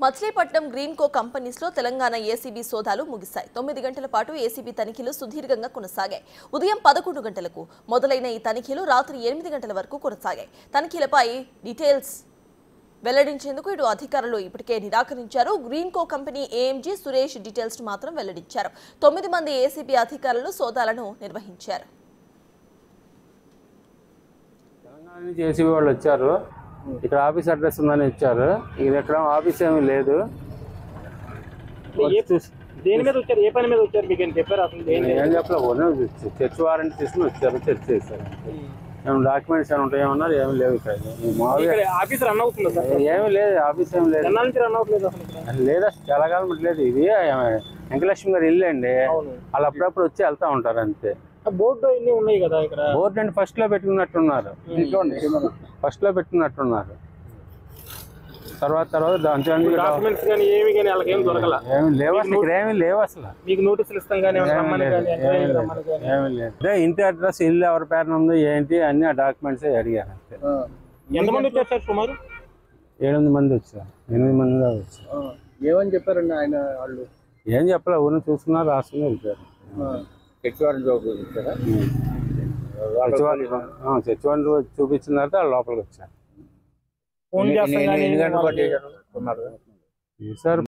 Machilipatnam green కో companies లో Telangana ACB సోదాలు ముగిశాయి. 9 గంటల పాటు ఏసీబీ తనిఖీలు సుదీర్ఘంగా కొనసాగాయి. ఉదయం 11 గంటలకు మొదలైన ఈ తనిఖీలు రాత్రి 8 గంటల వరకు కొనసాగాయి. తనిఖీలపై డీటెయిల్స్ వెల్లడించేందుకు ఇటు అధికారులు ఇప్పటికే నిరాకరించారు. గ్రీన్ కో కంపెనీ ఏఎంజీ సురేష్ డీటెయిల్స్ మాత్రం వెల్లడించారు. 9 మంది ఏసీబీ అధికారులు సోదాలను నిర్వహించారు. తెలంగాణ నుంచి ఏసీబీ వాళ్ళు వచ్చారు. ఇక్కడ ఆఫీస్ అడ్రస్ ఉందని ఇచ్చారు. ఇది ఎక్కడ ఆఫీస్ ఏమీ లేదు. దేని మీద వచ్చారు? ఏ పని మీద వచ్చారు? మీకు ఏం చెప్పారు? అసలు ఏం చెప్పలేదు. చర్చ్ వారెంట్ తీసుకుని వచ్చారు. చర్చ్ చేశారు. ఏమైనా డాక్యుమెంట్స్ ఏమైనా ఉంటాయేమన్నారు? ఏమి లేవు. ఇక్కడ ఆఫీస్ రన్ అవుతుంది సార్? ఏమి లేదు. ఆఫీస్ ఏమి లేదు. ఎన్నాళ్ళ నుంచి రన్ అవ్వట్లేదు అసలు? లేదా చాలా కాలం లేదు. ఇది వెంకటలక్ష్మి గారు ఇల్లు అండి. వాళ్ళు అప్పుడప్పుడు వచ్చి వెళ్తా ఉంటారు అంతే. బోర్డు ఇన్ని ఉన్నాయి కదా ఇక్కడ. బోర్డు అంటే ఫస్ట్ లో పెట్టుకున్నట్టున్నారు. ఫస్ట్ లో పెట్టుకున్నట్టున్నారు. తర్వాత డాక్యుమెంట్స్ కానీ ఏమి కానీ వాళ్ళకి ఏమి దొరకల. ఏమి లేవు అసలు. ఇక్కడ ఏమి లేవు అసలు. మీకు నోటీసులు ఇస్తాం కానీ ఏమి లేదు. ఇంటి అడ్రస్, ఇల్లు ఎవరి పేరున ఉంది ఏంటి అన్ని ఆ డాక్యుమెంట్స్ అడిగారు అంతే. ఎంతమంది వచ్చారు సార్? సుమారు 7 మంది వచ్చారు. 8 మంది దాకా వచ్చారు. ఏమని చెప్పారండి ఆయన వాళ్ళు? ఏం చెప్పలే. ఊరిని చూసుకున్నారు, రాసుకుని వెళ్ళిపోయారు. చర్చ్ వారెంట్ చూపించిన తర్వాత వాళ్ళు లోపలికి వచ్చారు. ఫోన్ చేస్తాం సార్